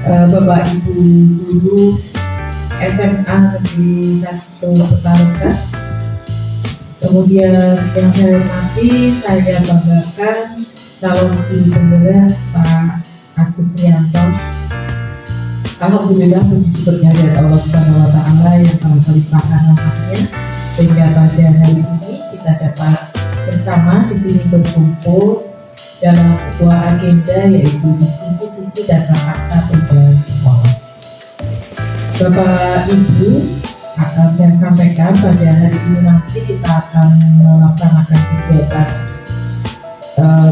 Bapak Ibu guru SMA Negeri 1 Petarukan. Kemudian yang saya hormati, saya banggakan calon guru penggerak Pak Agus Rianto. Alhamdulillah, puji syukur kehadirat Allah Subhanahu wa Ta'ala yang telah melimpahkan rahmatnya sehingga pada hari ini kita dapat bersama di sini berkumpul dalam sebuah agenda, yaitu diskusi visi dan raksa perubahan sekolah. Bapak Ibu, akan saya sampaikan pada hari ini nanti kita akan melaksanakan kegiatan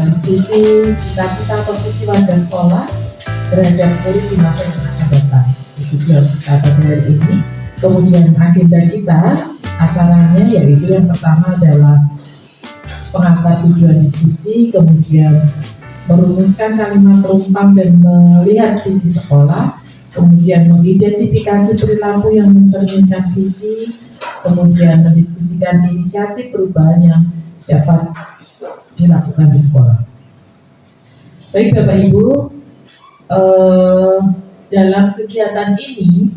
diskusi cita-cita atau visi warga sekolah terhadap murid di masa yang akan datang. Itu yang kita pada hari ini. Kemudian agenda kita, acaranya yaitu yang pertama adalah pengantar tujuan diskusi, kemudian merumuskan kalimat perumpam dan melihat visi sekolah, kemudian mengidentifikasi perilaku yang mencerminkan visi, kemudian mendiskusikan inisiatif perubahan yang dapat dilakukan di sekolah. Baik Bapak Ibu, dalam kegiatan ini,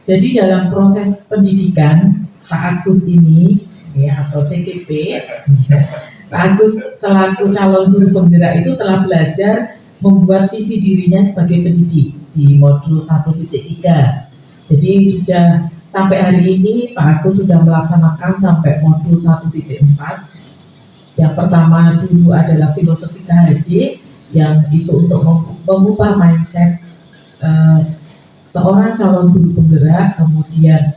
jadi dalam proses pendidikan Pak Agus ini atau CKP, Pak Agus selaku calon guru penggerak itu telah belajar membuat visi dirinya sebagai pendidik di modul 1.3. Jadi sudah sampai hari ini Pak Agus sudah melaksanakan sampai modul 1.4. Yang pertama dulu adalah filosofi KHD, yang itu untuk mengubah mindset seorang calon guru penggerak. Kemudian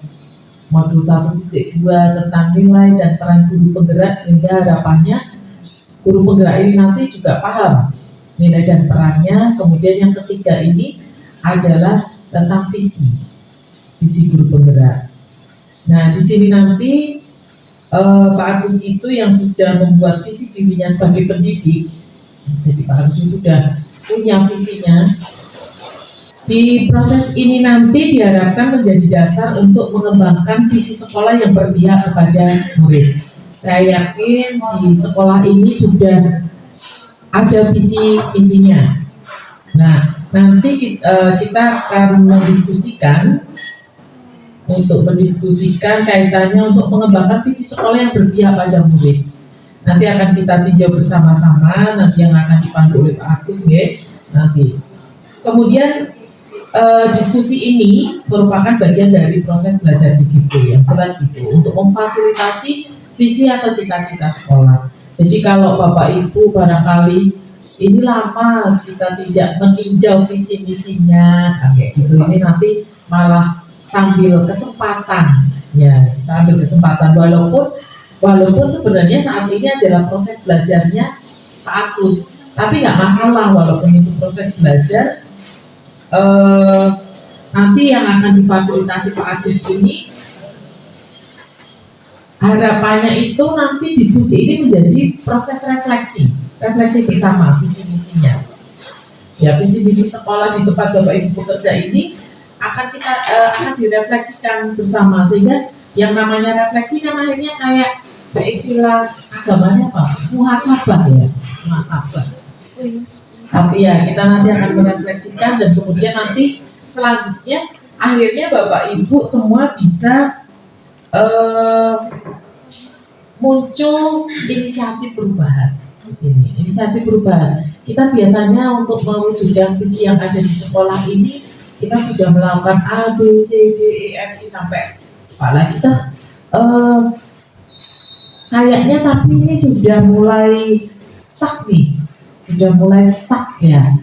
modul 1.2 tentang nilai dan peran guru penggerak, sehingga harapannya guru penggerak ini nanti juga paham nilai dan perannya. Kemudian yang ketiga ini adalah tentang visi guru penggerak. Nah, di sini nanti Pak Agus itu yang sudah membuat visi dirinya sebagai pendidik. Jadi Pak Agus sudah punya visinya. Di proses ini nanti diharapkan menjadi dasar untuk mengembangkan visi sekolah yang berpihak kepada murid. Saya yakin di sekolah ini sudah ada visinya. Nah, nanti kita akan mendiskusikan kaitannya untuk mengembangkan visi sekolah yang berpihak pada murid. Nanti akan kita tinjau bersama-sama, nanti yang akan dipandu oleh Pak Agus ya, nanti. Kemudian diskusi ini merupakan bagian dari proses belajar JGP yang jelas gitu, untuk memfasilitasi visi atau cita-cita sekolah. Jadi kalau Bapak Ibu barangkali ini lama kita tidak meninjau visi misinya kayak gitu, ini nanti malah sambil kesempatan ya, kita ambil kesempatan walaupun sebenarnya saat ini adalah proses belajarnya Pak Agus, tapi nggak masalah walaupun itu proses belajar. Nanti yang akan difasilitasi Pak Agus ini, harapannya itu nanti diskusi ini menjadi proses refleksi bersama visi misinya. Ya, visi misi sekolah di tempat Bapak Ibu bekerja ini akan direfleksikan bersama, sehingga yang namanya refleksi kan akhirnya kayak istilah agamanya apa? Muhasabah ya, muhasabah. Tapi ya kita nanti akan merefleksikan, dan kemudian nanti selanjutnya akhirnya Bapak Ibu semua bisa muncul inisiatif perubahan di sini. Inisiatif perubahan. Kita biasanya untuk mewujudkan visi yang ada di sekolah ini, kita sudah melakukan A, B, C, D, E, F, I sampai kepala kita. Kayaknya tapi ini sudah mulai stuck nih. Sudah mulai stuck ya.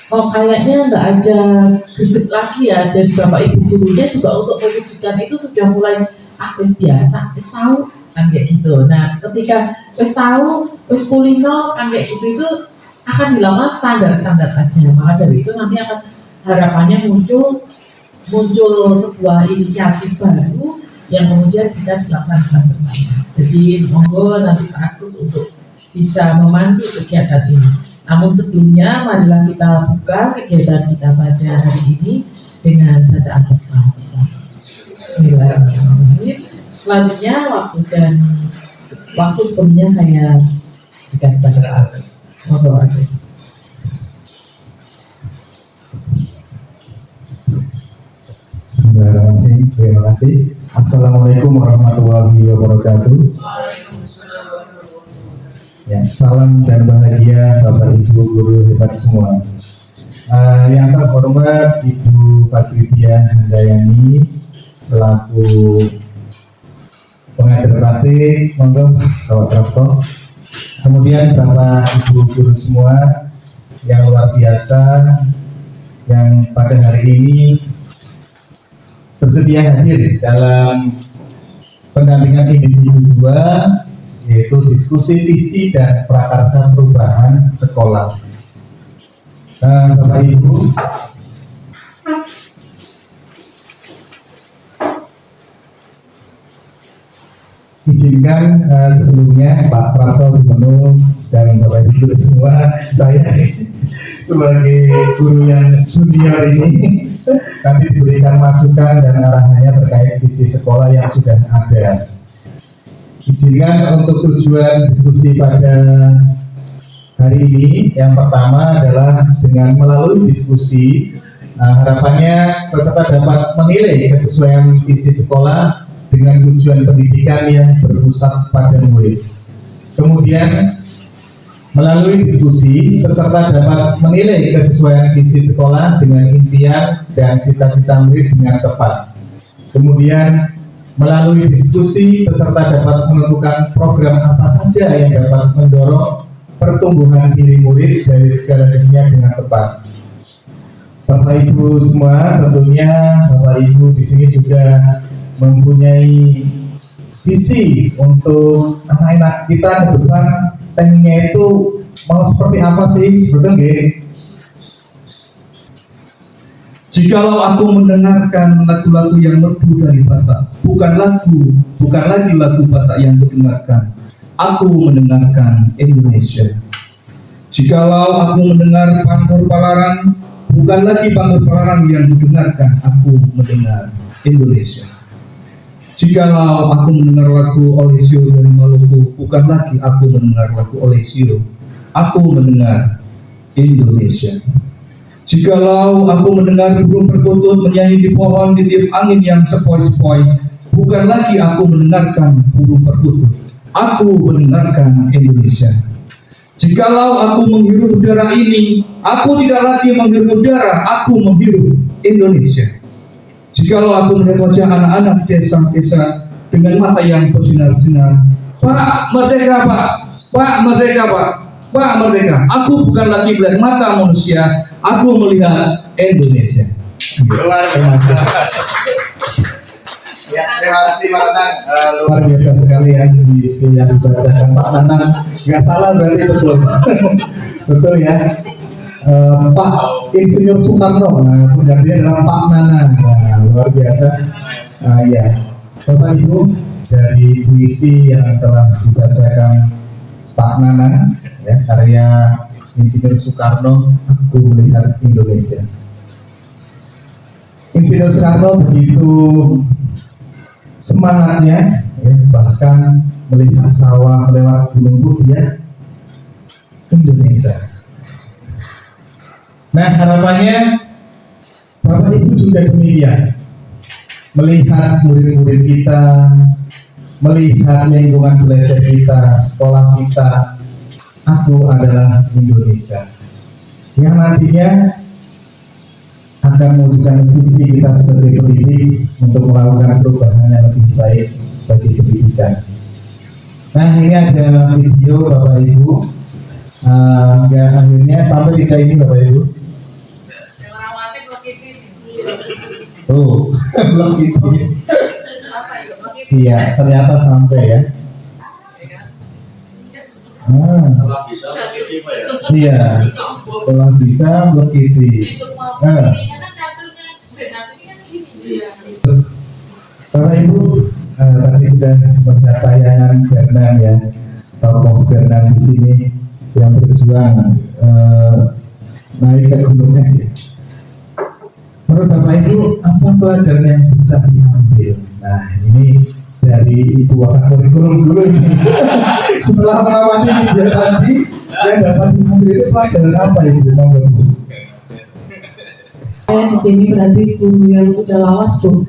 Kayaknya nggak ada greget lagi ya dari Bapak Ibu gurunya juga untuk mewujudkan itu, sudah mulai wis biasa, wis tahu kan kayak gitu. Nah, ketika wis tahu, wis kulino kan kayak gitu, itu akan dilakukan standar aja. Maka dari itu nanti akan harapannya muncul sebuah inisiatif baru yang kemudian bisa dilaksanakan bersama. Jadi monggo nanti Pak Agus untuk bisa memandu kegiatan ini. Namun sebelumnya marilah kita buka kegiatan kita pada hari ini dengan bacaan basmalah bersama. Bismillahirrahmanirrahim. Selanjutnya waktu sebelumnya saya berikan kepada Pak Agus. Monggo Pak Agus. Terima kasih. Assalamualaikum warahmatullahi wabarakatuh. Ya, salam dan bahagia Bapak Ibu guru hebat semua. Yang terhormat Ibu Patridia Handayani selaku pengajar praktik, monggo Bapak Prapto. Kemudian Bapak Ibu guru semua yang luar biasa yang pada hari ini bersedia hadir dalam pendampingan individu 2, yaitu diskusi visi dan prakarsa perubahan sekolah. Bapak Ibu, izinkan sebelumnya Pak Prapto Gubernur dan Bapak Ibu semua, saya sebagai guru yang junior ini nanti diberikan masukan dan arahannya terkait visi sekolah yang sudah ada. Izinkan untuk tujuan diskusi pada hari ini, yang pertama adalah dengan melalui diskusi, harapannya peserta dapat menilai kesesuaian visi sekolah dengan tujuan pendidikan yang berpusat pada murid. Kemudian melalui diskusi, peserta dapat menilai kesesuaian visi sekolah dengan impian dan cita-cita murid dengan tepat. Kemudian melalui diskusi, peserta dapat menentukan program apa saja yang dapat mendorong pertumbuhan diri murid dari segala sisinya dengan tepat. Bapak Ibu semua, tentunya Bapak Ibu di sini juga mempunyai visi untuk anak-anak kita ke depan, pengennya itu mau seperti apa sih, betul nggak? Jikalau aku mendengarkan lagu-lagu yang merdu dari Batak, bukan lagi lagu Batak yang kudengarkan, aku mendengarkan Indonesia. Jikalau aku mendengar Pangkur Palaran, bukan lagi Pangkur Palaran yang kudengarkan, aku mendengar Indonesia. Jikalau aku mendengar lagu Olesio dari Maluku, bukan lagi aku mendengar lagu Olesio, aku mendengar Indonesia. Jikalau aku mendengar burung perkutut menyanyi di pohon di tiup angin yang sepoi-sepoi, bukan lagi aku mendengarkan burung perkutut, aku mendengarkan Indonesia. Jikalau aku menghirup udara ini, aku tidak lagi menghirup udara, aku menghirup Indonesia. Jikalau aku melihat wajah anak-anak di desa-desa dengan mata yang bersinar-sinar, Pak Merdeka, Pak Merdeka, Pak Merdeka, aku bukan lagi melihat mata manusia, aku melihat Indonesia. Luar biasa. Ya, terima kasih Pak Nanang. Luar biasa sekali ya visi yang dibacakan Pak Nanang. Nggak salah berarti betul. Betul ya. Pak Insinyur Soekarno, penggantinya adalah Pak Nanang. Nah, luar biasa. Ya, Bapak Ibu, dari puisi yang telah dibacakan Pak Nanang, ya, karya Insinyur Soekarno, Aku Melihat Indonesia. Insinyur Soekarno begitu semangatnya, ya, bahkan melihat sawah lewat gunung putih, Indonesia. Nah, harapannya Bapak Ibu juga demikian, melihat murid-murid kita, melihat lingkungan belajar kita, sekolah kita, aku adalah Indonesia, yang nantinya akan mewujudkan visi kita sebagai pendidik untuk melakukan perubahan yang lebih baik bagi pendidikan. Nah, ini ada video Bapak Ibu, yang akhirnya sampai tidak ini Bapak Ibu. Oh, belum gitu. Iya, ternyata sampai ya. Setelah bisa begitu ya. Iya, setelah bisa begitu. Bapak Ibu, tadi sudah melihat tayangan Bernard ya, tokoh Bernard di sini yang berjuang naik ke Gunung Es. Menurut Bapak Ibu, apa pelajaran yang bisa diambil? Nah, ini dari Ibu Wakil Kurikulum dulu ini. Setelah mengamati video tadi, yang dapat diambil itu pelajaran apa Ibu? Saya di sini berarti guru yang sudah lawas, Bu.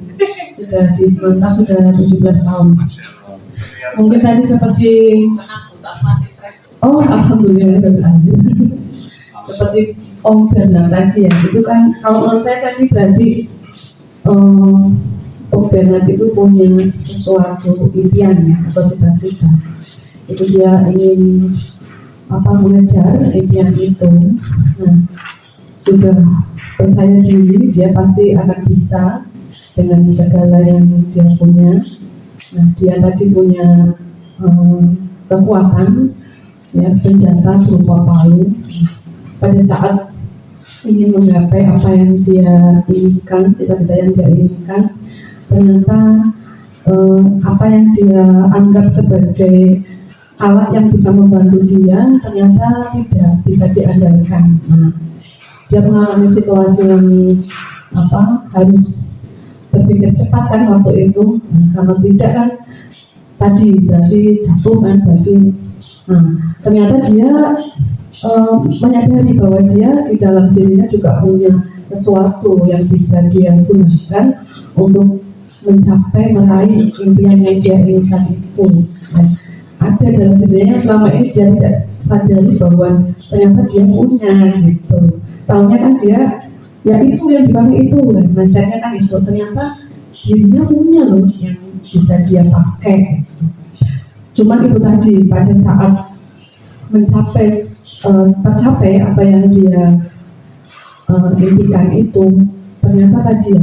sudah di sementara sudah 17 tahun. Mungkin tadi seperti alhamdulillah seperti Om Bernard tadi ya, itu kan kalau menurut saya tadi berarti Om Bernard itu punya sesuatu impian ya, atau cita-cita. Itu dia ingin mengejar impian itu. Nah, sudah percaya diri dia pasti akan bisa dengan segala yang dia punya. Nah, dia tadi punya kekuatan ya, senjata berupa palu. Pada saat ingin menggapai apa yang dia inginkan, cita-cita yang dia inginkan, ternyata apa yang dia anggap sebagai alat yang bisa membantu dia ternyata tidak bisa diandalkan. Nah, dia mengalami situasi yang harus berpikir cepat kan waktu itu. Nah, kalau tidak kan tadi berarti jatuh kan, berarti ternyata dia menyadari bahwa dia di dalam dirinya juga punya sesuatu yang bisa dia gunakan untuk mencapai meraih impian yang dia inginkan itu. Nah, ada dalam dirinya selama ini dia tidak sadari bahwa ternyata dia punya gitu. Tahunya kan dia ya itu yang dipakai itu, mindsetnya kan itu, ternyata dirinya punya loh yang bisa dia pakai gitu. Cuman itu tadi pada saat tercapai apa yang dia impikan itu, ternyata tadi ya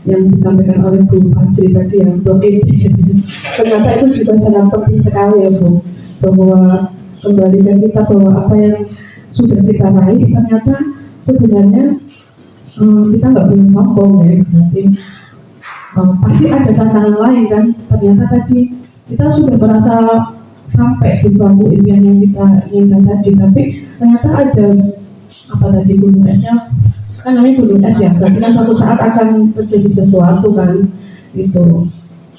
yang disampaikan oleh Bu Fajri tadi yang ternyata itu juga sangat penting sekali ya Bu, bahwa kembalikan kita bahwa apa yang sudah kita raih ternyata sebenarnya kita nggak boleh sombong ya, berarti pasti ada tantangan lain kan. Ternyata tadi kita sudah merasa sampai di suatu impian yang kita inginkan tadi, tapi ternyata ada gunung esnya kan, namanya gunung es ya, berarti kan suatu saat akan terjadi sesuatu kan, itu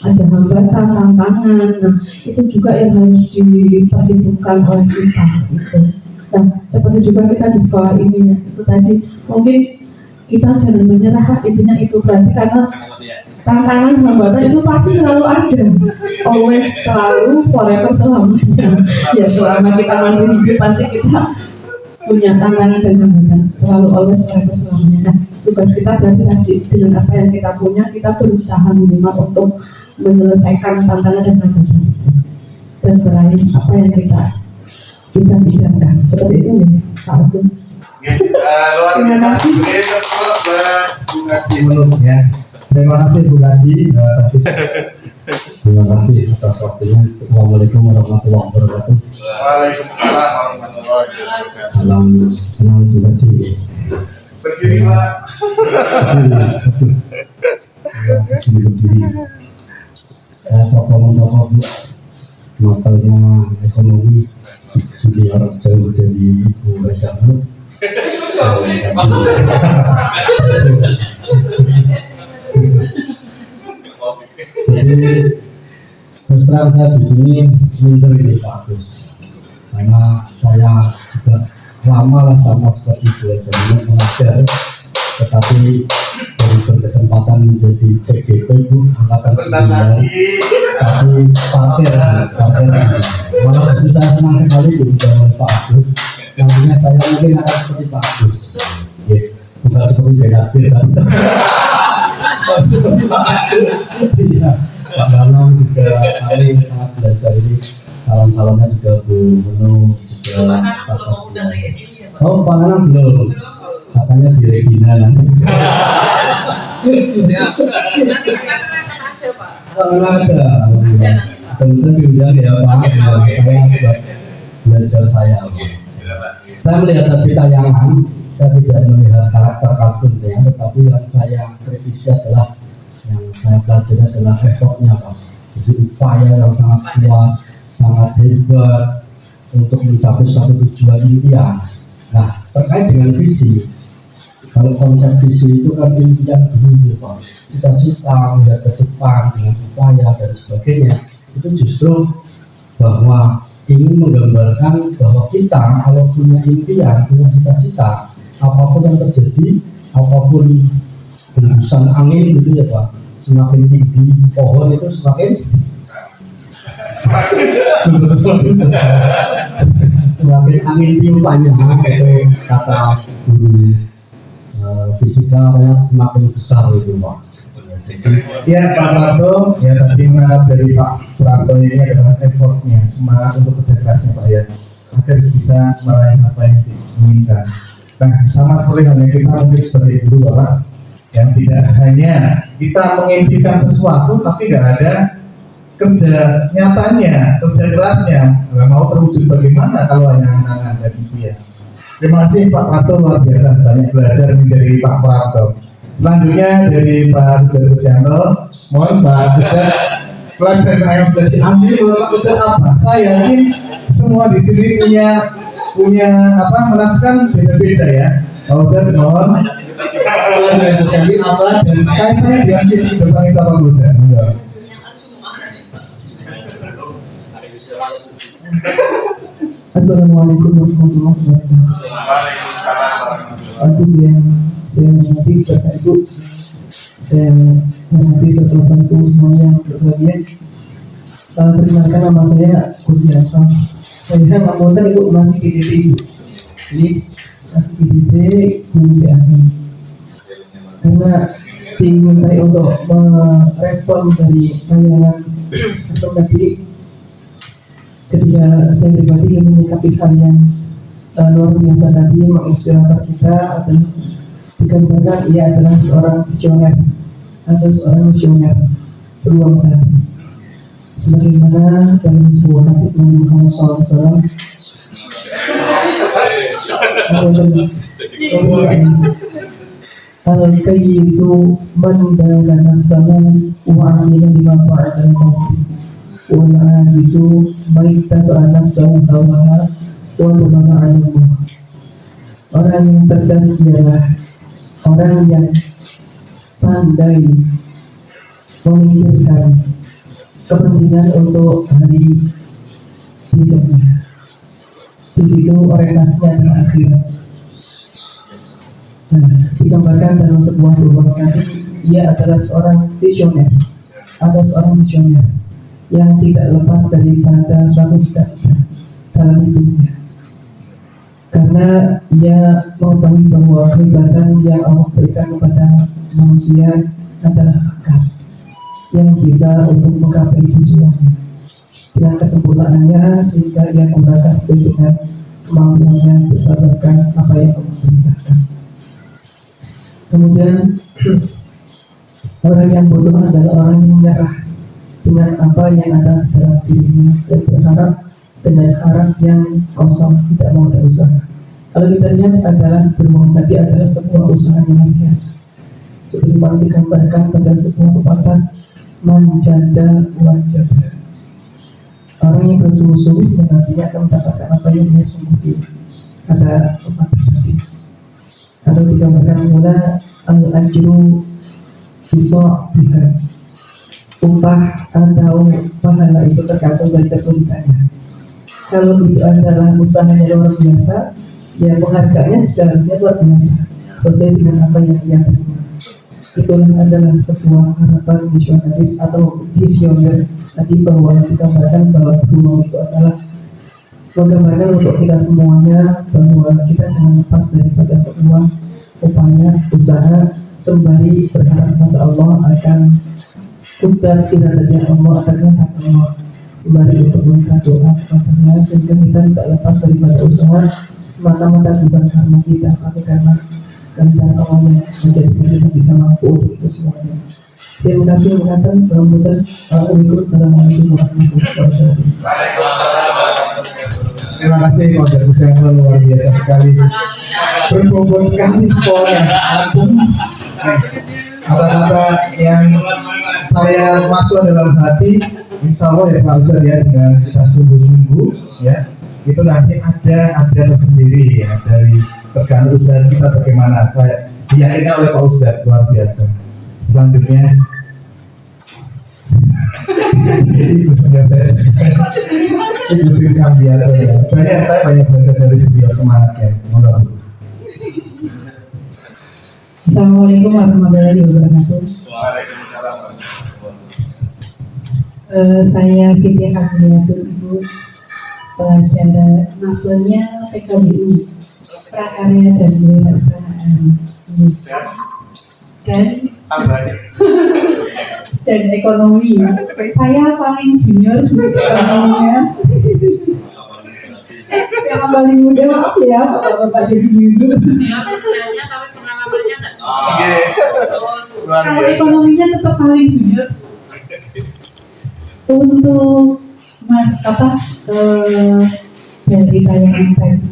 ada hambatan, tantangan. Nah, itu juga yang harus diperhitungkan oleh kita gitu. Nah, seperti juga kita di sekolah ini ya, itu tadi mungkin kita jangan menyerah, intinya itu berarti karena tantangan hambatan itu pasti selalu ada, always, selalu, forever, selamanya ya. Selama kita masih hidup pasti kita punya tantangan dan hambatan, selalu, always, forever, selamanya. Nah, tugas kita berarti tadi dengan apa yang kita punya, kita berusaha minimal untuk menyelesaikan tantangan dan hambatan dan meraih apa yang kita bidangkan. Seperti itu nih Pak Agus. Luar biasa. Terus Bu Gaji menurutnya. Terima kasih Bu Gaji. Terima kasih atas waktunya. Assalamualaikum warahmatullahi wabarakatuh. Waalaikumsalam warahmatullahi wabarakatuh. Salam Bu Gaji. Berdiri Pak. Berdiri. Saya tokoh-tokoh matalnya ekonomi junior jauh dari Ibu Raja Nur. Jadi terus terang saya di sini minder ini Pak Agus, karena saya juga lama lah sama seperti Ibu Raja Nur mengajar, tetapi dari berkesempatan menjadi CGP Bu angkatan 9, tapi parkir malah justru saya senang sekali dengan Pak Agus. Nantinya saya mungkin akan seperti Pak Agus, bukan seperti BKB tadi. Iya, Pak Danang juga kami sangat belajar ini. Salam-salamnya juga Bu Menu juga. Oh, Pak Danang belum. Katanya di Regina nanti. Ada. Tentu diundang ya Pak. Saya buat belajar saya. Saya melihat tadi tayangan, saya tidak melihat karakter kartun ya, tetapi yang saya kritisi adalah, yang saya pelajari adalah effortnya Pak. Jadi upaya yang sangat kuat, sangat hebat untuk mencapai suatu tujuan impian. Nah, terkait dengan visi, kalau konsep visi itu kan impian dulu Pak, cita-cita melihat ke depan dengan upaya dan sebagainya, itu justru bahwa ingin menggambarkan bahwa kita kalau punya impian, punya cita-cita, apapun yang terjadi, apapun hembusan angin gitu ya Pak, semakin tinggi pohon itu semakin semakin angin tiupannya itu kata guru fisika semakin besar itu Pak. Jadi Ya Pak Prato, ya tadi menangkap dari Pak Prato ini adalah effortnya, semangat untuk kerja kerasnya Pak ya, agar bisa meraih apa yang diinginkan. Nah, sama seperti halnya kita mungkin sebagai guru Bapak, yang tidak hanya kita mengimpikan sesuatu, tapi nggak ada kerja nyatanya, kerja kerasnya, nggak mau terwujud bagaimana kalau hanya angan-angan dan impian. Terima kasih Pak Prato, luar biasa banyak belajar dari Pak Prato. Selanjutnya dari Pak Ustadz Rusyanto, mohon Pak Ustadz, slide saya akan bisa diambil oleh Pak Ustadz apa? Saya yakin semua di sini punya apa menafsirkan beda-beda ya. Pak Ustadz mohon slide saya ini apa dan kaitannya dengan visi depan itu apa Pak Ustadz? Assalamualaikum warahmatullahi wabarakatuh. Waalaikumsalam warahmatullahi Aku saya mengerti Bapak Ibu, saya mengerti Bapak-Bapak semuanya yang berbahagia. Perkenalkan nama saya Kusyanto. Saya anggota Ibu masih PDP Ibu. Jadi masih PDP guru PAD. Karena diminta untuk merespon dari tayangan atau tadi ketika saya pribadi yang menyikapi hal yang luar biasa tadi menginspirasi kita adalah dikarenakan ia adalah seorang visioner atau seorang misioner peluang tadi. Sebagaimana dalam sebuah hadis Nabi Muhammad SAW al-kayyisu man dana nafsahu wa amila lima ba'da al-maut wal ajizu man ittaba'a nafsahu hawaha wa tabaa 'ala Allah. Orang yang cerdas ialah orang yang pandai memikirkan kepentingan untuk hari besoknya. Di situ orientasinya adalah akhirat. Nah, digambarkan dalam sebuah doa nanti ia adalah seorang visioner atau seorang misioner yang tidak lepas daripada suatu cita-cita dalam hidupnya. Karena ia mengetahui bahwa kehebasan yang Allah berikan kepada manusia adalah akal yang bisa untuk menggapai sesuatu dengan kesempurnaannya, sehingga ia gunakan sesuai dengan kemampuannya berdasarkan apa yang Allah berikan. Kemudian orang yang bodoh adalah orang yang menyerah dengan apa yang ada dalam dirinya dan berharap dengan harap yang kosong, tidak mau berusaha. Kalau kita lihat adalah beruang tadi adalah sebuah usaha yang luar biasa. Seperti digambarkan pada sebuah pepatah manjada wajah. Orang yang bersungguh-sungguh nantinya akan mendapatkan apa yang dia sungguhi. Ada pepatah tadi. Kalau digambarkan mula al-ajru bisa bihar. Upah atau pahala itu tergantung dari kesulitannya. Kalau itu adalah usaha yang luar biasa, ya penghargaannya sudah harusnya luar biasa sesuai dengan apa yang dia terima. Itulah adalah sebuah harapan misionaris atau visioner tadi, bahwa digambarkan bahwa peluang itu adalah menggambarkan untuk kita semuanya bahwa kita jangan lepas daripada sebuah upaya usaha sembari berharap kepada Allah akan kudar tidak saja Allah akan mengangkat Allah, sembari untuk meminta doa kepadanya, sehingga kita tidak lepas daripada usaha semata-mata bukan karena kita, tapi karena kehendak Allah yang menjadikan kita bisa mampu untuk itu semuanya. Terima kasih mengatur berikut. Assalamualaikum warahmatullahi wabarakatuh. Terima kasih Pak Ustadz Rusyanto, luar biasa sekali, berbobot sekali soalnya. Kata-kata yang saya masuk dalam hati, insya Allah ya Pak Ustadz ya, dengan kita sungguh-sungguh ya, itu nanti ada tersendiri ya, dari tergantung usaha kita bagaimana. Saya diyakini oleh Pak Ustadz, luar biasa. Selanjutnya Ibu Senior Ibu Sri Kambiato ya. Saya banyak belajar dari beliau, semangatnya. Moga Assalamualaikum warahmatullahi wabarakatuh. Waalaikumsalam Saya Siti Hamdiatul, Ibu, pelajar maksudnya PKBU, prakarya dan kewirausahaan, dan ekonomi. Saya paling junior di ekonominya. Yang paling muda, maaf ya, Bapak jadi junior. Tapi pengalamannya nggak luar Kalau biasa. ekonominya tetap paling junior. Untuk dari tayangan tadi,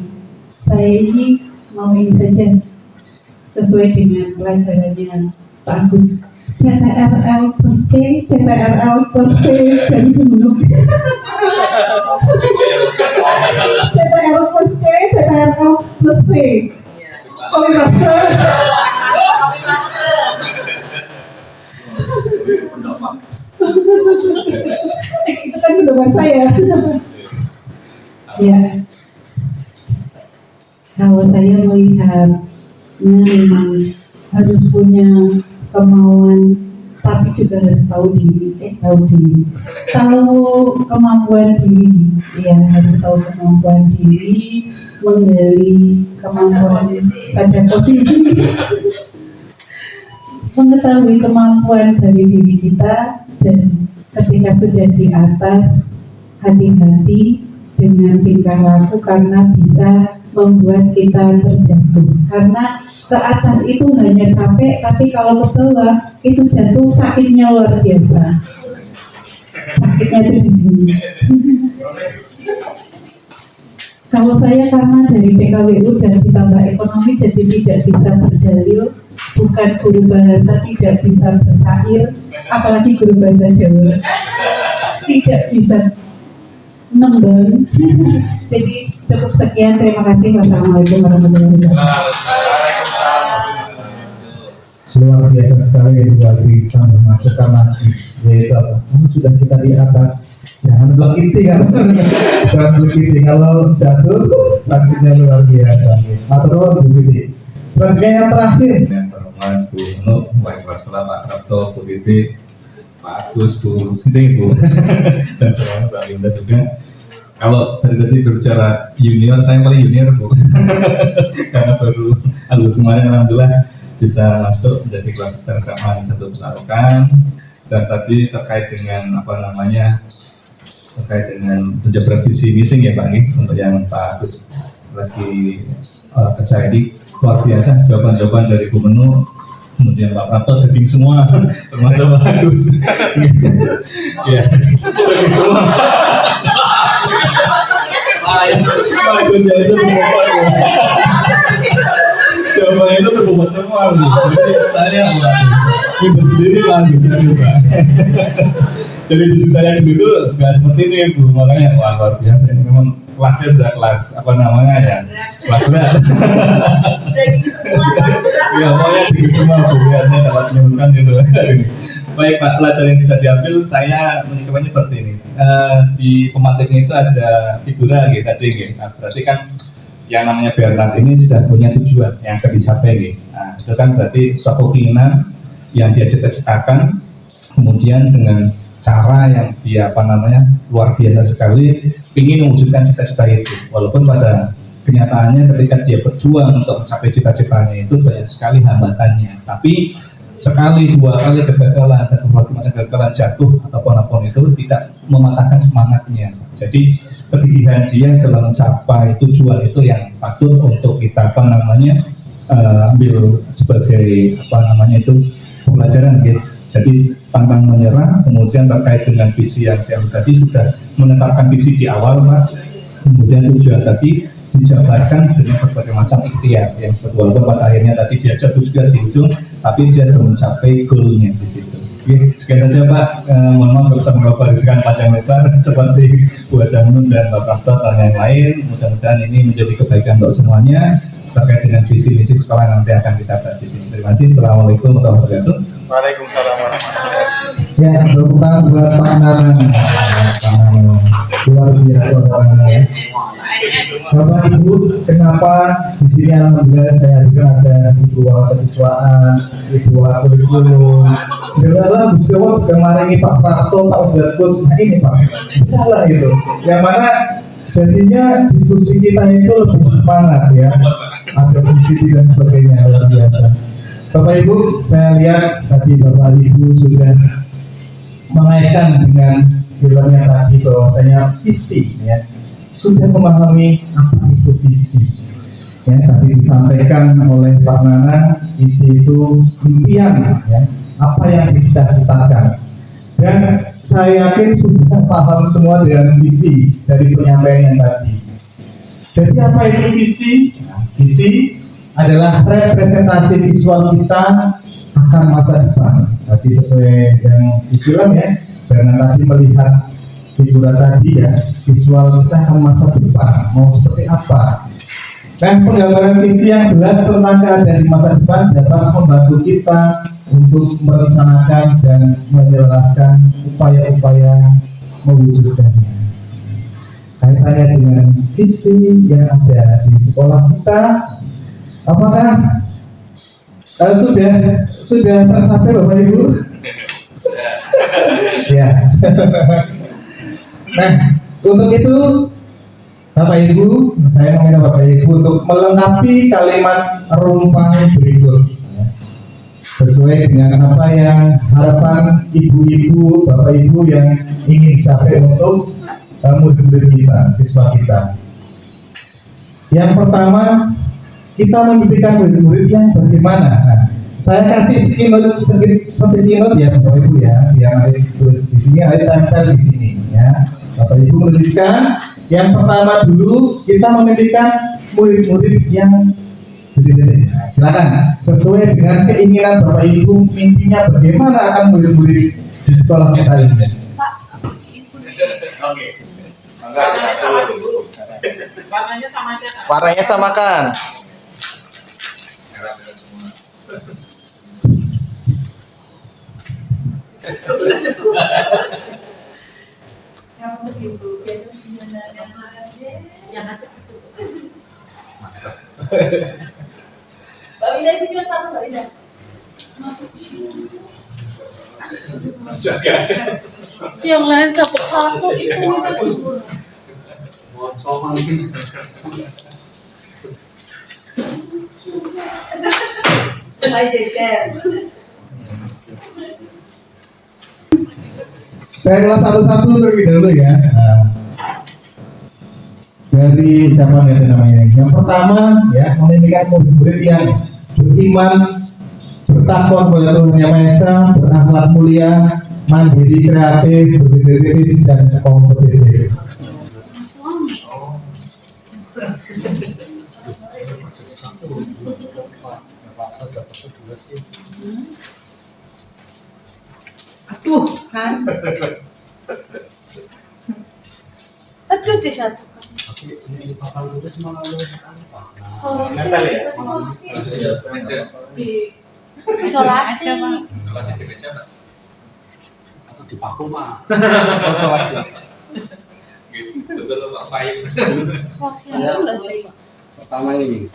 saya ini mau ini saja sesuai dengan pelajarannya Pak Agus. CTRL plus C, CTRL plus C dari dulu. CTRL plus C, CTRL plus P. Kopi master. Itu kan pedoman saya. Ya. Kalau saya melihatnya memang harus punya kemauan, tapi juga harus tahu kemampuan diri. Ya, harus tahu kemampuan diri, menggali kemampuan pada posisi, mengetahui kemampuan dari diri kita, dan ketika sudah di atas, hati-hati dengan tingkah laku karena bisa membuat kita terjatuh. Karena ke atas itu hanya capek, tapi kalau ke bawah itu jatuh sakitnya luar biasa. Sakitnya itu di sini. Kalau saya karena dari PKWU dan ditambah ekonomi jadi tidak bisa berdalil, bukan guru bahasa, tidak bisa bersair, apalagi guru bahasa Jawa, tidak bisa nembang. Jadi cukup sekian, terima kasih. Wassalamualaikum warahmatullahi wabarakatuh. Luar biasa sekali edukasi tambah masukan lagi, yaitu apa? Kamu sudah kita di atas, jangan belakiti kan? Jangan belakiti, kalau jatuh sakitnya luar biasa. Matur Bu Siti. Selanjutnya yang terakhir. Yang terhormat Bu Nur, Wali Kelas Sekolah Pak Krapto, Bu Titi, Pak Agus, Bu Siti, Bu, dan semuanya Mbak Linda juga. Kalau tadi berbicara junior, saya paling junior Bu, karena baru lulus kemarin alhamdulillah bisa masuk menjadi kelas besar SMA satu Petarukan. Dan tadi terkait dengan terkait dengan penjabaran visi missing ya Pak nih, untuk yang Pak Agus lagi kerja ini luar biasa jawaban-jawaban dari Bu Menu, kemudian Pak Prapto daging semua termasuk Pak Agus. Ya, daging semua. Maksudnya itu berbobot ya. Jawabannya itu berbobot semua. Jadi saya itu sendiri Pak Agus, serius Pak. Jadi justru saya dulu itu nggak seperti ini Bu, makanya wah luar biasa ini memang kelasnya sudah kelas kelas berat. Ya pokoknya tinggi semua Bu, ya saya dapat menyebutkan gitu. Baik Pak, pelajaran yang bisa diambil saya menyikapinya seperti ini. Di pemateri itu ada figura gitu tadi gitu. Nah, berarti kan yang namanya Bernard ini sudah punya tujuan yang akan dicapai gitu. Nah, itu kan berarti suatu keinginan yang dia cita-citakan, kemudian dengan cara yang dia luar biasa sekali ingin mewujudkan cita-cita itu, walaupun pada kenyataannya ketika dia berjuang untuk mencapai cita-citanya itu banyak sekali hambatannya, tapi sekali dua kali kegagalan dan berbagai macam kegagalan jatuh ataupun itu tidak mematahkan semangatnya. Jadi kegigihan dia dalam mencapai tujuan itu yang patut untuk kita ambil sebagai pelajaran gitu. Jadi pantang menyerah, kemudian terkait dengan visi yang tadi sudah menetapkan visi di awal Pak, kemudian tujuan tadi dijabarkan dengan berbagai macam ikhtiar yang seperti walaupun pada akhirnya tadi dia jatuh juga di ujung, tapi dia sudah mencapai goalnya di situ. Oke, sekian saja Pak. Mohon maaf tidak bisa menggambarkan panjang lebar seperti Bu Jamun dan Pak Prapto dan yang lain. Mudah-mudahan ini menjadi kebaikan untuk semuanya terkait dengan visi misi sekolah nanti akan kita bahas di sini. Terima kasih. Assalamualaikum warahmatullahi wabarakatuh. Waalaikumsalam warahmatullahi wabarakatuh. Ya, tepuk tangan buat Pak Nanan. Luar biasa orangnya ya. Bapak Ibu, kenapa di sini alhamdulillah saya hadirkan ada Ibu Kesiswaan, Ibu Kurikulum. Bila Gusti Allah juga maringi Pak Prapto, Pak Uzatkus, nah ini Pak, lah itu. Yang mana jadinya diskusi kita itu lebih semangat ya, ada posisi dan sebagainya, luar biasa. Bapak Ibu, saya lihat tadi Bapak Ibu sudah mengaitkan dengan filmnya tadi bahwasanya visi ya, sudah memahami apa itu visi ya, tadi disampaikan oleh Pak Nana, visi itu impian ya, apa yang dicita-citakan, dan saya yakin sudah paham semua dengan visi dari penyampaian yang tadi. Jadi apa itu visi? Nah, visi adalah representasi visual kita akan masa depan. Tadi sesuai yang dibilang ya, karena tadi melihat figura tadi ya, visual kita akan masa depan mau seperti apa. Dan penggambaran visi yang jelas tentang keadaan di masa depan dapat membantu kita untuk merencanakan dan menjelaskan upaya-upaya mewujudkannya. Kaitannya dengan visi yang ada di sekolah kita, apakah sudah tercapai Bapak Ibu? Ya. Nah, untuk itu Bapak Ibu, saya meminta Bapak Ibu untuk melengkapi kalimat rumpang berikut ya, sesuai dengan apa yang harapan ibu-ibu, Bapak Ibu yang ingin dicapai untuk murid-murid kita, siswa kita. Yang pertama, kita memimpikan murid-murid yang bagaimana. Nah, saya kasih sedikit ya Bapak Ibu ya, biar ada tulis di sini, ada tempel di sini ya. Bapak Ibu menuliskan. Yang pertama dulu, kita memimpikan murid-murid yang nah, silakan sesuai dengan keinginan Bapak Ibu, mimpinya bagaimana akan murid-murid di sekolah kita ini. Oke. Enggak, Warnanya sama aja kan? warnanya samakan. Yang begitu biasanya gimana yang asik itu. Mbak Wida video satu Mbak Wida. Masuk ke sini. Yang lain dapat satu itu. Saya kelas satu-satu terlebih dahulu ya. Nah, dari siapa nih namanya? Yang pertama ya, memimpikan murid-murid yang beriman, bertakwa kepada Tuhan Yang Maha Esa, berakhlak mulia, mandiri, kreatif, berintegritas dan kompetitif. Aduh kan. Aduh disatukan. Nempel ya? Isolasi. Atau dipaku Pak. Isolasi. Isolasi. Pertama ini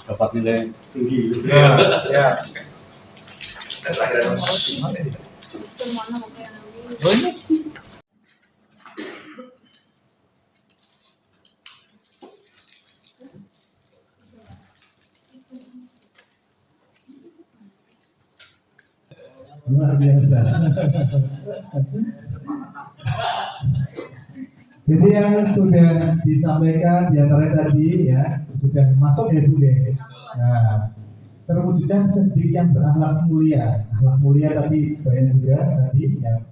dapat nilai tinggi. Ya. Luar biasa. Jadi yang sudah disampaikan di antara tadi ya, sudah masuk ya Bu ya. Nah, terwujudnya sedikit yang berakhlak mulia. Akhlak mulia tapi banyak juga tadi yang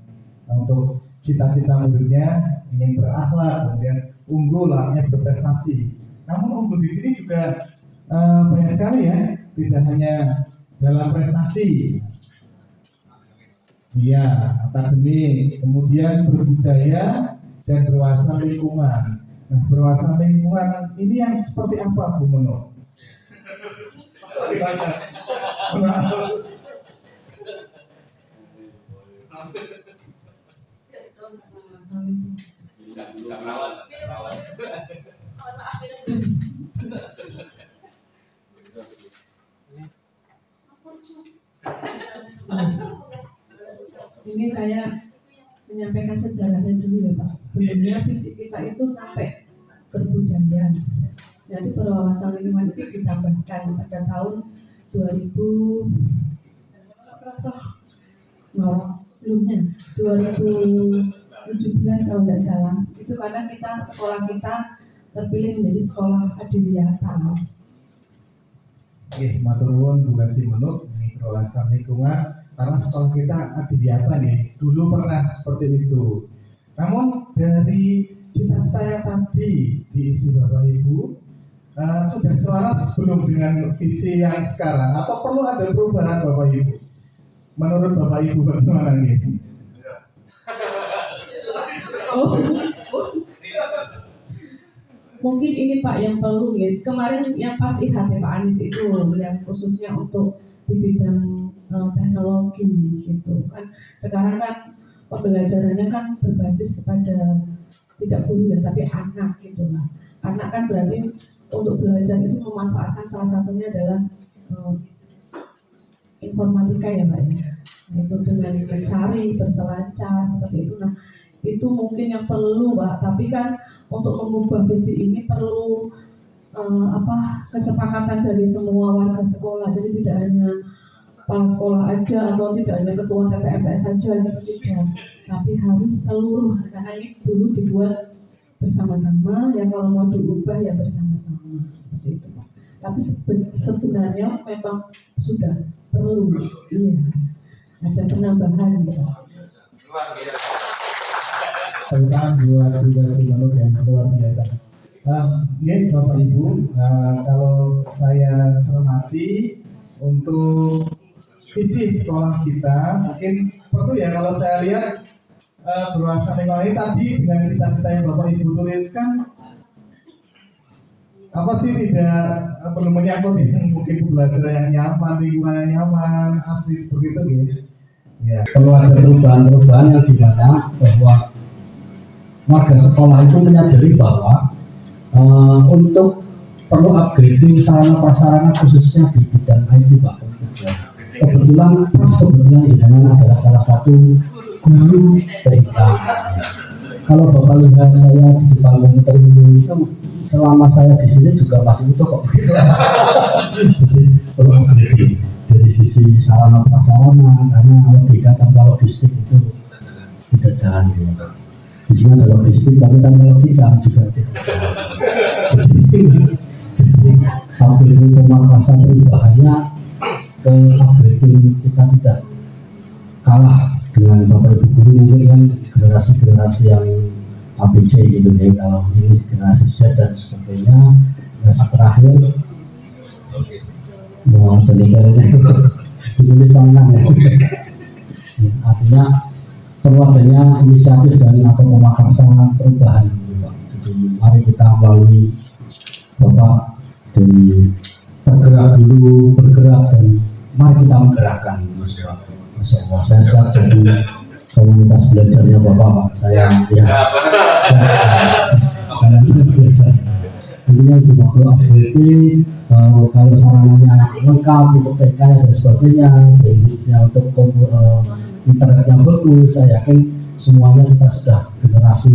untuk cita-cita muridnya ingin berakhlak, kemudian unggul, lahirnya berprestasi. Namun unggul di sini juga banyak sekali ya, tidak hanya dalam prestasi. Iya, akademik, kemudian berbudaya dan berwawasan lingkungan. Nah, berwawasan lingkungan ini yang seperti apa Bu Mono? Ini saya menyampaikan sejarahnya dulu ya Pak. Sebenarnya fisik kita itu sampai berbudaya. Jadi berwawasan lingkungan itu ditambahkan pada tahun 2000 berapa? Sebelumnya 2017 kalau nggak salah. Itu karena sekolah kita terpilih menjadi sekolah adiwiyata. Oke, matur nuwun Bu Gansi Menuk, ini berwawasan lingkungan karena sekolah kita adiwiyata nih, dulu pernah seperti itu. Namun dari cita-cita yang tadi diisi Bapak Ibu sudah selaras belum dengan visi yang sekarang atau perlu ada perubahan Bapak Ibu? Menurut Bapak Ibu bagaimana nih? Mungkin ini Pak yang perlu ya. Kemarin yang pas IHT Pak Anies itu yang khususnya untuk di bidang teknologi gitu kan. Sekarang kan pembelajarannya kan berbasis kepada tidak guru ya tapi anak gitu lah. Anak kan berarti untuk belajar itu memanfaatkan salah satunya adalah informatika ya Pak ya. Itu dengan mencari berselancar seperti itu. Nah itu mungkin yang perlu Pak, tapi kan untuk mengubah visi ini perlu kesepakatan dari semua warga sekolah. Jadi tidak hanya kepala sekolah aja atau tidak hanya ketua TPMPS saja yang tidak, tapi harus seluruh karena ini dulu dibuat bersama-sama. Ya kalau mau diubah ya bersama-sama seperti itu Pak. Tapi sebenarnya memang sudah perlu, iya ada penambahan gitu. Tentang buat Menuk yang luar biasa. Ini Bapak Ibu, kalau saya cermati untuk visi sekolah kita mungkin perlu ya kalau saya lihat berwawasan lingkungan ini tadi dengan cita-cita yang Bapak Ibu tuliskan apa sih tidak perlu menyangkut ya mungkin pembelajaran yang nyaman, lingkungan yang nyaman, asli seperti itu gitu. Ya. Perlu ada perubahan-perubahan yang dimana bahwa warga sekolah itu menyadari bahwa untuk perlu upgrading sarana prasarana khususnya di bidang IT Pak. Kebetulan dengan adalah salah satu guru TK. Kalau Bapak lihat saya di depan komputer ini itu selama saya di sini juga masih utuh kok. Jadi perlu upgrading dari sisi sarana prasarana karena logika tanpa logistik itu tidak jalan gitu. Di sini ada logistik, tapi tanpa logika juga tidak jalan. Jadi upgrading pemangkasan perubahannya ke upgrading kita tidak kalah dengan Bapak Ibu guru mungkin kan generasi-generasi yang ABC gitu ya. Kalau ini generasi Z dan sebagainya, generasi terakhir mau peninggalannya ditulis tangan ya. Artinya perlu adanya inisiatif dan atau pemangkasan perubahan gitu Pak. Jadi mari kita melalui Bapak dari tergerak dulu, bergerak dan mari kita menggerakkan. Masya Allah, saya siap jadi komunitas belajarnya Bapak Pak. Saya karena saya belajar. Intinya itu perlu upgrading, kalau sarananya lengkap untuk TK dan sebagainya, bandwidthnya untuk internetnya bagus. Saya yakin semuanya kita sudah generasi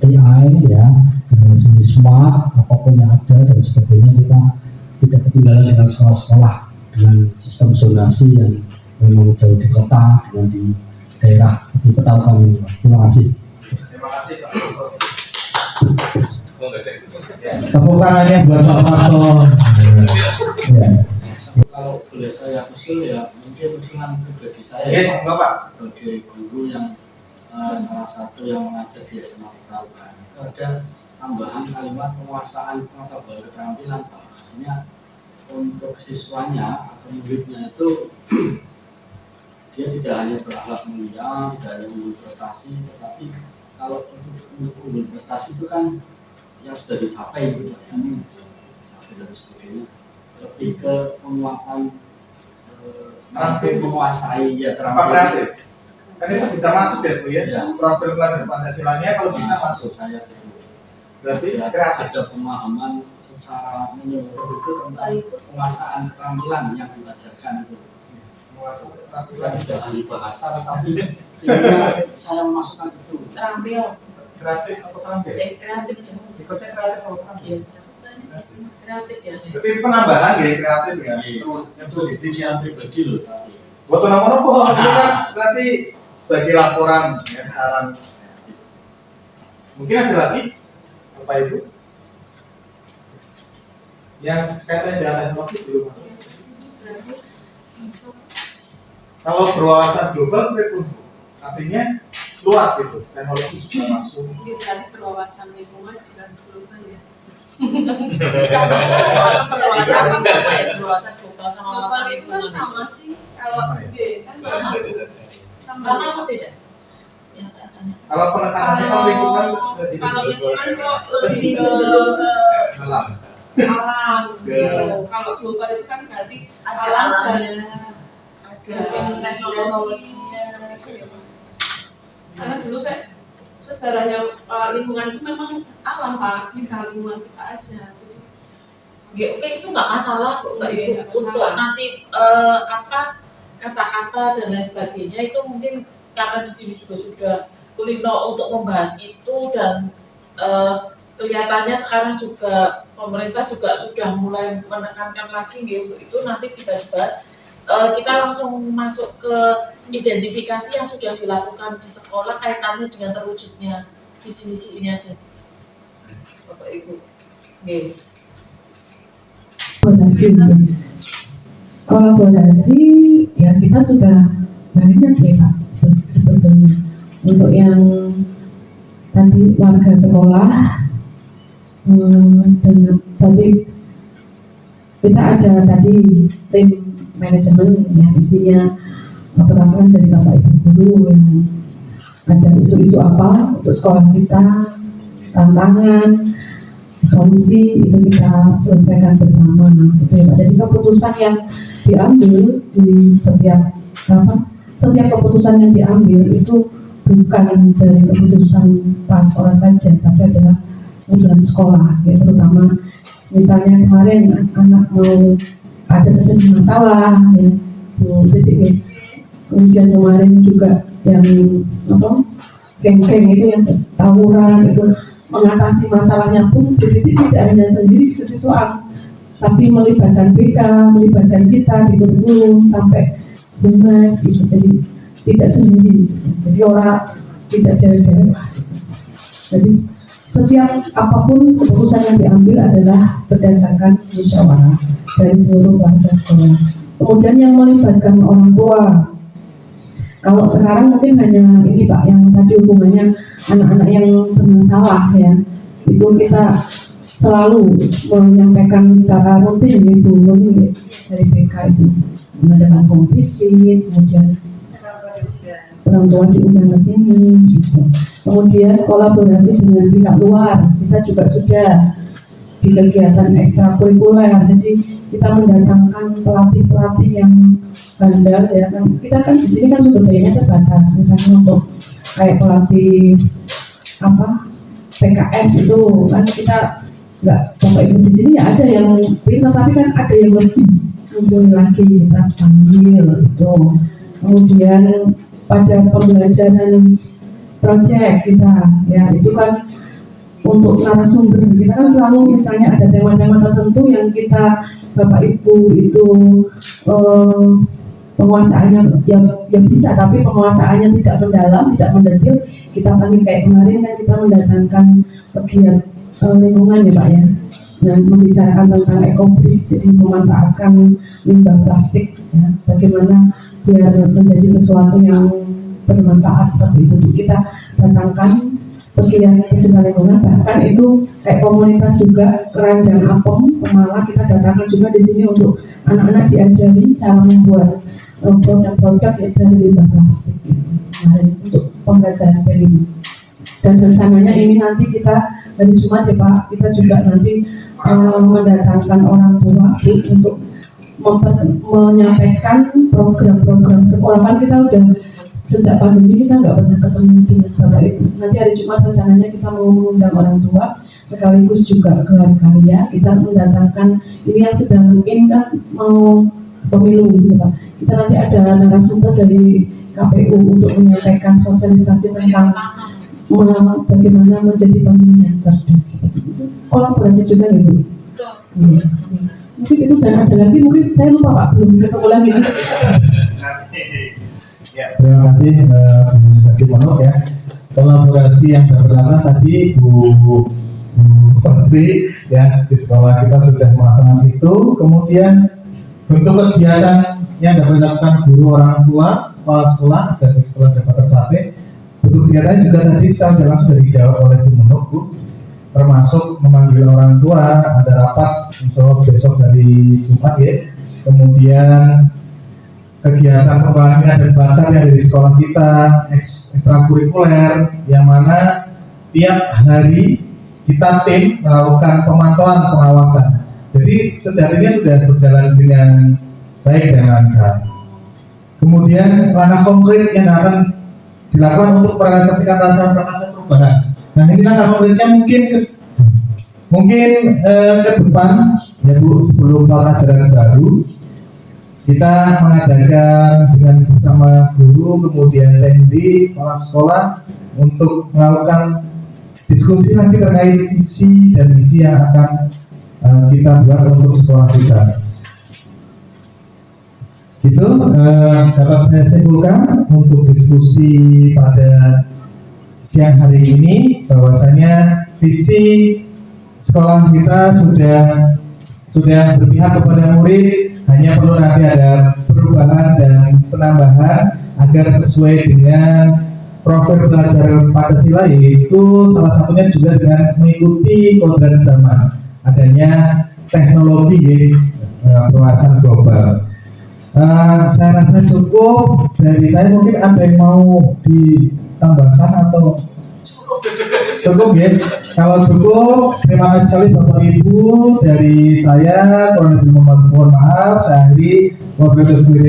AI ya, generasi smart, apapun yang ada dan sebagainya, kita tidak ketinggalan dengan sekolah-sekolah dengan sistem zonasi yang memang jauh di kota dengan di daerah di Petaukan ini. Terima kasih. Terima kasih Pak. Tepuk tangannya buat Pak Marto. Ya. Kalau boleh saya usul ya mungkin usulan pribadi saya Bapak. sebagai guru yang salah satu yang mengajar di SMA Petaukan itu ada tambahan kalimat penguasaan pengetahuan keterampilan Pak. Artinya untuk siswanya atau muridnya itu dia tidak hanya berakhlak mulia, tidak hanya unggul prestasi, tetapi kalau untuk unggul prestasi itu kan yang sudah dicapai gitu ya, dicapai dan sebagainya, lebih ke penguatan menguasai ya terampil. Kan itu bisa masuk ya Bu ya, Ya. profil pelajar Pancasilanya kalau bisa masuk. Saya gitu. Berarti Ya, kreatif. ada pemahaman secara menyeluruh itu tentang penguasaan keterampilan yang diajarkan itu. Saya tidak ahli bahasa, tapi intinya saya memasukkan itu. Terampil. Kreatif atau terampil? Kreatif itu. Sifatnya kreatif atau terampil? Kreatif ya. Berarti penambahan ya kreatif ya. Itu desain pribadi loh. Buat orang-orang kok itu kan berarti sebagai laporan ya, saran. Mungkin ada lagi Bapak Ibu yang kaitannya dengan teknologi belum. Kalau berwawasan global berkunjung, artinya luas itu teknologi juga langsung. Berarti berwawasan lingkungan juga global ya. Kalau berwawasan kan sama ya, berwawasan global sama Global wawasan itu kan lingkungan. sama sih. Kalau kan sama. Sama apa beda? Yang saya tanya. Kalau penekanannya kalau lingkungan Kalau lingkungan kok lebih ke alam. alam. Ke- Gitu. Kalau global itu kan berarti Ada alam dan alamnya, ada teknologinya. Karena dulu saya sejarahnya lingkungan itu memang alam Pak, kita lingkungan kita aja. Jadi, Ya, oke itu nggak masalah kok Mbak Oke, Ibu. nggak Untuk masalah. nanti apa kata-kata dan lain sebagainya itu mungkin karena di sini juga sudah Kulino untuk membahas itu dan kelihatannya sekarang juga pemerintah juga sudah mulai menekankan lagi gitu, itu nanti bisa dibahas. Kita langsung masuk ke identifikasi yang sudah dilakukan di sekolah kaitannya dengan terwujudnya visi misi ini aja, Bapak Ibu. Oke. kolaborasi ya kita sudah banyak sih Pak sebetulnya untuk yang tadi warga sekolah dengan tadi kita ada tadi tim manajemen yang isinya perwakilan dari Bapak Ibu guru yang ada isu-isu apa untuk sekolah kita, tantangan, solusi itu kita selesaikan bersama. Gitu ya, Pak. Jadi keputusan yang diambil di setiap keputusan yang diambil itu bukan dari keputusan Paspora saja, tapi adalah keputusan sekolah, ya, terutama misalnya kemarin anak mau ada terjadi masalah, ya, Bu Titik, ya. Kemudian kemarin juga yang geng-geng itu yang tawuran itu mengatasi masalahnya pun jadi tidak hanya sendiri kesiswaan tapi melibatkan BK, melibatkan kita di guru sampai humas gitu. Jadi tidak sendiri, jadi orang tidak dari jadi setiap apapun keputusan yang diambil adalah berdasarkan musyawarah dari seluruh warga sekolah. Kemudian yang melibatkan orang tua, kalau sekarang mungkin hanya ini Pak, yang tadi hubungannya anak-anak yang bermasalah ya, itu kita selalu menyampaikan secara rutin gitu, dari BK itu mengadakan kompetisi, kemudian orang tua diundang ke sini, gitu. Kemudian kolaborasi dengan pihak luar, kita juga sudah di kegiatan ekstrakurikuler, jadi kita mendatangkan pelatih-pelatih yang handal ya kan. Kita kan di sini kan sumber dayanya terbatas, misalnya untuk kayak pelatih PKS itu kan kita nggak, Bapak Ibu di sini ya ada yang bisa, tapi kan ada yang lebih mumpuni lagi kita panggil itu. Kemudian pada pembelajaran proyek kita ya itu kan untuk narasumber kita kan selalu misalnya ada tema-tema tertentu yang kita Bapak Ibu itu penguasaannya yang bisa, tapi penguasaannya tidak mendalam, tidak mendetil. Kita panggil kayak kemarin kan kita mendatangkan pegiat lingkungan ya Pak ya, dan membicarakan tentang ekobrik, jadi memanfaatkan limbah plastik ya, bagaimana biar menjadi sesuatu yang bermanfaat seperti itu. Kita datangkan pegiat pencinta lingkungan, bahkan itu kayak komunitas juga Keranjang Apem Pemala, kita datangkan juga di sini untuk anak-anak diajari cara membuat produk-produk dari limbah plastik untuk pembelajaran ini. Dan rencananya ini nanti kita hari Jumat ya Pak, kita juga nanti mendatangkan orang tua untuk menyampaikan program-program sekolah. Kan kita udah sejak pandemi kita nggak pernah ketemu dengan Bapak Ibu. Nanti hari Jumat rencananya kita mau mengundang orang tua sekaligus juga gelar karya. Kita mendatangkan ini yang sedang mungkin kan mau pemilu gitu Pak. Kita nanti ada narasumber dari KPU untuk menyampaikan sosialisasi tentang bagaimana menjadi pemilih yang cerdas. Kolaborasi juga ya Bu. Mungkin itu, dan ada lagi mungkin saya lupa Pak, belum ketemu lagi. Terima kasih Bu Monok ya. Kolaborasi yang pertama tadi Bu Sri ya, di sekolah kita sudah melaksanakan itu. Kemudian bentuk kegiatan yang dapat dilakukan guru, orang tua, kepala sekolah dan di sekolah dapat tercapai. Bentuk kegiatan juga tadi secara jelas sudah dijawab oleh Bu Monok Bu, termasuk memanggil orang tua, ada rapat insya Allah besok dari Jumat ya. Kemudian kegiatan pengembangan minat dan bakat yang dari sekolah kita, ekstrakurikuler, yang mana tiap hari kita tim melakukan pemantauan pengawasan. Jadi sejatinya sudah berjalan dengan baik dan lancar. Kemudian langkah konkret yang akan dilakukan untuk merealisasikan rancangan perubahan. Nah ini langkah konkretnya mungkin ke depan ya Bu, sebelum tahun ajaran baru kita mengadakan dengan bersama guru, kemudian TND, kepala sekolah untuk melakukan diskusi lagi terkait visi dan misi yang akan kita buat untuk sekolah kita. Itu dapat saya simpulkan untuk diskusi pada siang hari ini, bahwasanya visi sekolah kita sudah berpihak kepada murid. Hanya perlu nanti ada perubahan dan penambahan agar sesuai dengan profil belajar Pancasila, yaitu salah satunya juga dengan mengikuti kodrat zaman, adanya teknologi perluasan global. Saya rasa cukup dari saya, mungkin ada yang mau ditambahkan atau cukup ya? Kalau cukup, terima kasih sekali Bapak Ibu. Dari saya, kurang lebih mohon maaf. Saya akhiri.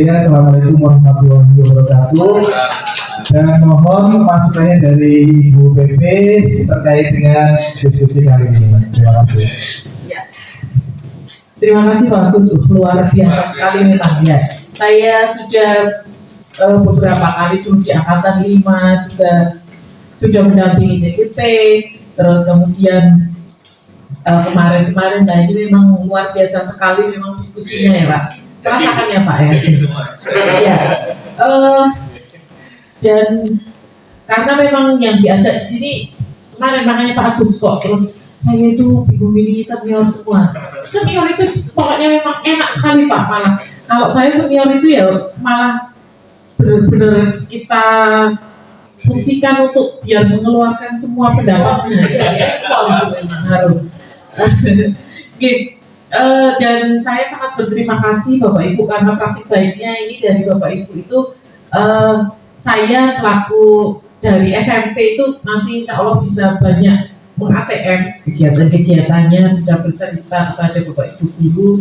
Assalamualaikum warahmatullahi wabarakatuh. Dan mohon masukannya dari Ibu PP terkait dengan diskusi kali ini. Terima kasih. Ya. Terima kasih Pak Agus, luar biasa sekali memang ya. Saya sudah beberapa kali dulu di Angkatan 5 juga sudah mendampingi JKP, terus kemudian kemarin-kemarin, nah ini memang luar biasa sekali memang diskusinya ya Pak. Terasakan ya Pak ya. Ya. Dan karena memang yang diajak di sini kemarin makanya Pak Agus kok terus saya itu bingung milih senior semua. Senior itu pokoknya memang enak sekali Pak, malah kalau saya senior itu ya malah benar-benar kita fungsikan untuk biar mengeluarkan semua pendapatnya. Ya, ekspor itu memang harus. Dan saya sangat berterima kasih Bapak Ibu karena praktik baiknya ini dari Bapak Ibu itu saya selaku dari SMP itu nanti insya Allah bisa banyak meng-ATM kegiatan-kegiatannya, bisa bercerita kepada Bapak Ibu guru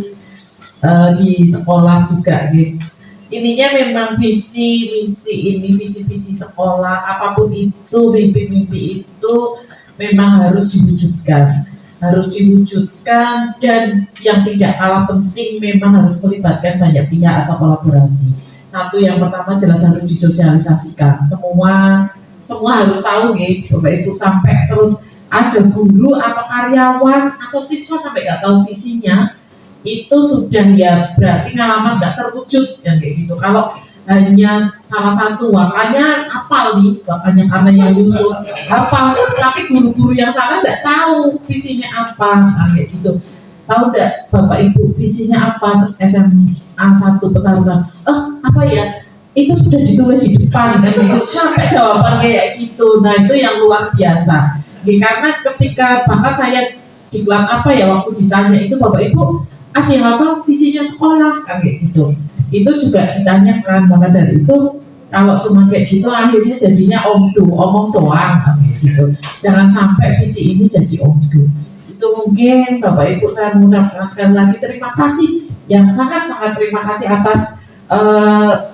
di sekolah juga gitu. Ininya memang visi misi ini, visi sekolah apapun itu, mimpi itu memang harus diwujudkan, dan yang tidak kalah penting memang harus melibatkan banyak pihak atau kolaborasi. Satu, yang pertama jelas harus disosialisasikan, semua harus tahu gitu Bapak Ibu, sampai terus ada guru atau karyawan atau siswa sampai nggak tahu visinya, itu sudah ya berarti ngalaman nggak terwujud yang kayak gitu. Kalau hanya salah satu wakanya hafal nih, wakanya karena yang usul hafal, tapi guru-guru yang sana nggak tahu visinya apa, kayak gitu. Tahu nggak Bapak Ibu visinya apa SMA 1 Petarungan? Apa ya? Itu sudah ditulis di depan dan gitu, sampai jawaban kayak gitu. Nah itu yang luar biasa. Karena ketika bahkan saya diklat apa ya waktu ditanya itu Bapak Ibu ada yang hafal visinya sekolah kan kayak gitu, itu juga ditanyakan. Maka dari itu kalau cuma kayak gitu akhirnya jadinya omong doang kan kayak gitu. Jangan sampai visi ini jadi omdu. Itu mungkin Bapak Ibu saya mengucapkan sekali lagi terima kasih, yang sangat terima kasih atas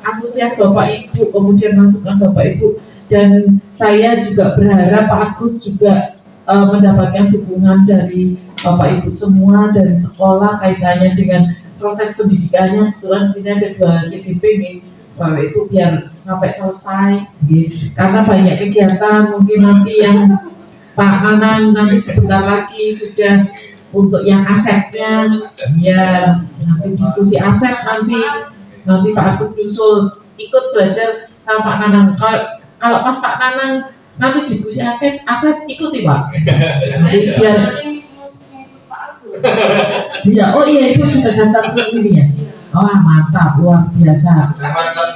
antusias Bapak Ibu, kemudian masukan Bapak Ibu, dan saya juga berharap Pak Agus juga mendapatkan dukungan dari Bapak Ibu semua dari sekolah kaitannya dengan proses pendidikannya, kebetulan di sini ada 2 CGP nih, bahwa itu biar sampai selesai gitu. Karena banyak kegiatan, mungkin nanti yang Pak Nanang nanti sebentar lagi sudah untuk yang asetnya, ya nanti diskusi aset nanti Pak Agus nyusul ikut belajar sama Pak Nanang. Kalau pas Pak Nanang nanti diskusi aset ikuti Pak. Biar ya, oh iya itu juga daftar tunggu ini ya. Oh mantap, luar biasa.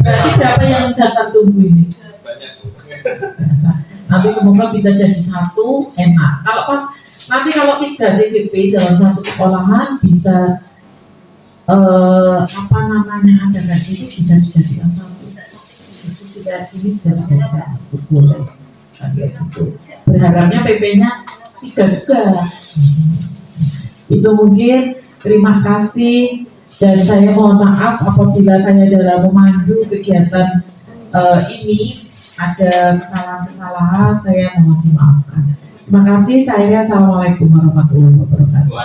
Berarti berapa yang daftar tunggu ini? Biasa. Nanti semoga bisa jadi 1 enak. Kalau 3 CGP dalam satu sekolahan bisa ada lagi itu bisa dijadikan 1. Diskusi kayak gini bisa dijadikan 1 boleh. Berharapnya PP-nya 3 juga. Itu mungkin, terima kasih, dan saya mohon maaf apabila saya dalam memandu kegiatan ini ada kesalahan-kesalahan, saya mohon dimaafkan. Terima kasih, assalamualaikum warahmatullahi wabarakatuh.